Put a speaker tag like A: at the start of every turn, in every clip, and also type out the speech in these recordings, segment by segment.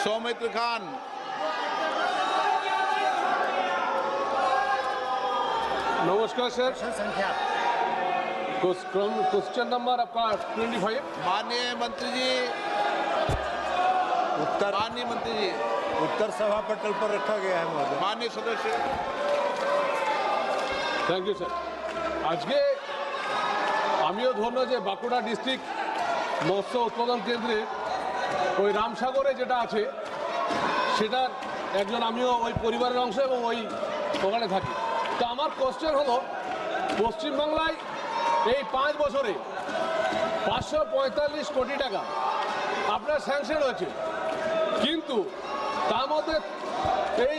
A: सौमित्र खान,
B: नमस्कार सर।
C: संख्या
B: question number आपका 25।
A: माननीय मंत्री जी, माननीय मंत्री जी,
C: उत्तर सभा पटल पर रखा गया है महोदय।
A: माननीय सदस्य।
B: Thank you sir. आज के आमिও ধরনা যে বাঁকুড়া ডিস্ট্রিক্ট মৎস্য উৎপাদন কেন্দ্রে ওই রামসাগরে যেটা আছে সেটার একজন আমিও ওই পরিবারের অংশ এবং ওই ওখানে থাকি। তো আমার কোশ্চেন হলো, পশ্চিমবাংলায় এই 5 বছরে 545 কোটি টাকা আপনার স্যাংশন হয়েছে, কিন্তু তার মধ্যে এই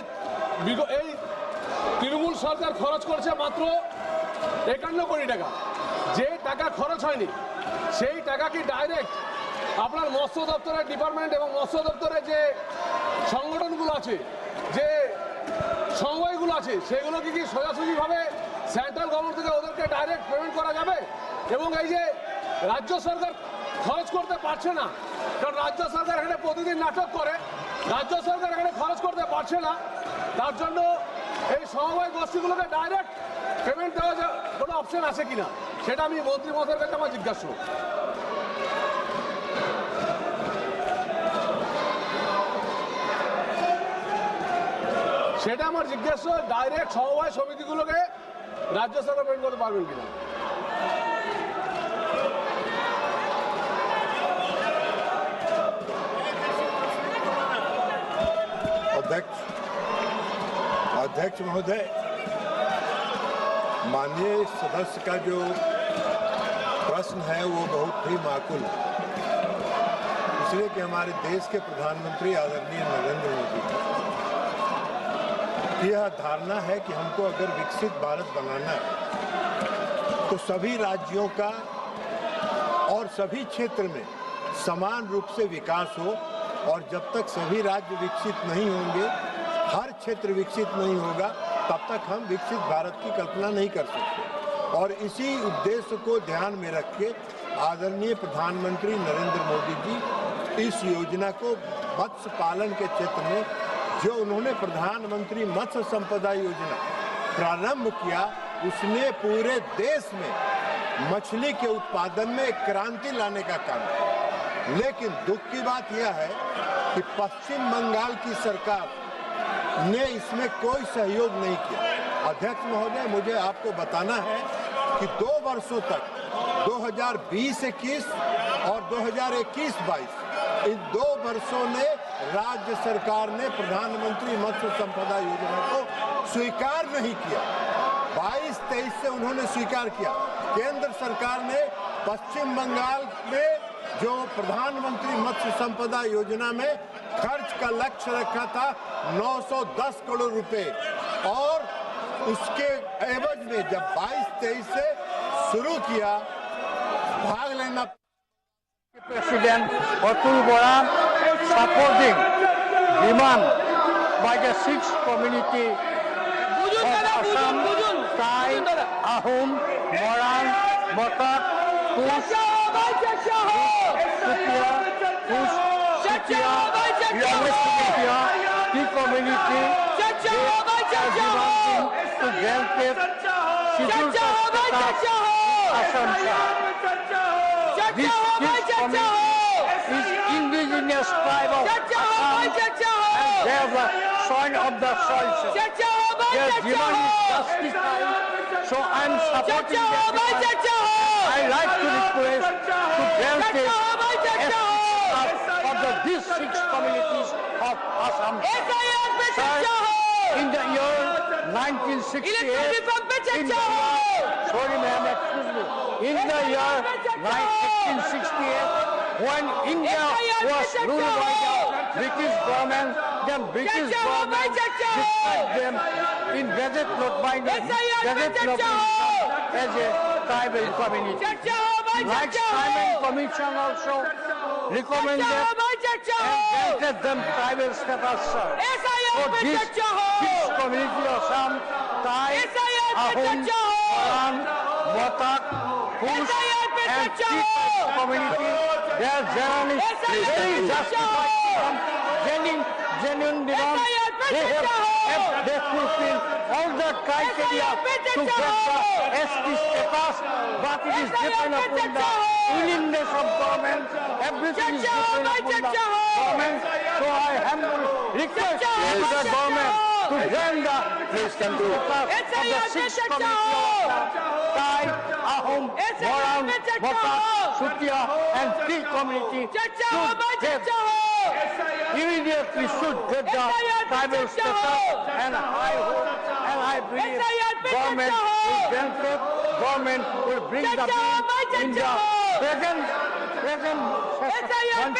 B: তৃণমূল সরকার খরচ করছে মাত্র 51 কোটি টাকা। যে টাকা খরচ হয়নি সেই টাকা কি ডাইরেক্ট আপনার মৎস্য দপ্তরের ডিপার্টমেন্ট এবং মৎস্য দপ্তরের যে সংগঠনগুলো আছে, যে সমবায়গুলো আছে, সেগুলোকে কি সোজাসুজিভাবে সেন্ট্রাল গভর্নমেন্ট থেকে ওদেরকে ডাইরেক্ট পেমেন্ট করা যাবে? এবং এই যে রাজ্য সরকার খরচ করতে পারছে না, কারণ রাজ্য সরকার এখানে প্রতিদিন নাটক করে, রাজ্য সরকার এখানে খরচ করতে পারছে না, তার জন্য এই সমবায় গোষ্ঠীগুলোকে ডাইরেক্ট পেমেন্ট দেওয়া কোনো অপশন আছে কিনা, সেটা আমি মন্ত্রী মহোদয়ের কাছে আমার জিজ্ঞাসা। সেটা আমার জিজ্ঞাসা, ডাইরেক্ট সমবায় সমিতিগুলোকে রাজ্য সরকার পেমেন্ট করতে পারবেন কিনা।
C: अध्यक्ष महोदय, माननीय सदस्य का जो प्रश्न है वो बहुत ही माकूल है, इसलिए कि हमारे देश के प्रधानमंत्री आदरणीय नरेंद्र मोदी की यह धारणा है कि हमको अगर विकसित भारत बनाना है तो सभी राज्यों का और सभी क्षेत्र में समान रूप से विकास हो, और जब तक सभी राज्य विकसित नहीं होंगे, हर क्षेत्र विकसित नहीं होगा, तब तक हम विकसित भारत की कल्पना नहीं कर सकते। और इसी उद्देश्य को ध्यान में रख के आदरणीय प्रधानमंत्री नरेंद्र मोदी जी इस योजना को मत्स्य पालन के क्षेत्र में जो उन्होंने प्रधानमंत्री मत्स्य संपदा योजना प्रारंभ किया, उसने पूरे देश में मछली के उत्पादन में एक क्रांति लाने का काम किया। लेकिन दुख की बात यह है कि पश्चिम बंगाल की सरकार ने इसमें कोई सहयोग नहीं किया। अध्यक्ष महोदय, मुझे आपको बताना है कि 2 वर्षों तक 2020-21 और 2021-22 इन 2 वर्षों ने राज्य सरकार ने प्रधानमंत्री मत्स्य संपदा योजना को स्वीकार नहीं किया। 22-23 से उन्होंने स्वीकार किया। केंद्र सरकार ने पश्चिम बंगाल में जो प्रधानमंत्री मत्स्य संपदा योजना में खर्च का लक्ष्य रखा था 910 करोड़ रुपए, और उसके एवज में जब 22-23 से शुरू किया भाग लेना।
D: President Atul Bora supporting demand by the 6 community of Assam, Thai, Ahom, Moran, Motak, Kush, Sutia, Kush, Sutia, West India, Tea community, they are demanding to grant it scheduled caste Assam. This community is indigenous tribe of Assam, and they are the soil of the soil. Their demand is justified, so I am supporting their demand. I like to request to grant it for these 6 communities of Assam. In the year 1968, sorry ma'am, excuse me. In the year 1868, when India was ruled by the British government, then British government described them in Gazette Note by Gazette Note as a tribal community. Like Simon Commission also recommended and granted them tribal status. So this community of Assam, Thai, Ahom, Moran, Motak, Kush, and Tea community, their journey is very justified genuine demands. They fulfill all the criteria to get the ST status, but it is dependent upon the willingness of government. Everything is dependent upon the government. So I humbly request to the government to grant the status of the 6th community of Thai, Ahom, Moran, Batak, Sutia and Tree community immediately should get the tribal status, and I hope and I believe government will grant it, government will bring the bill in the present session and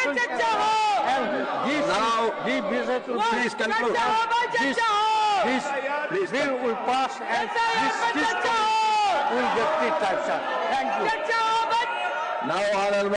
D: this visit will please conclude. This bill will pass and this will get the type. Thank you.
A: Now, Honorable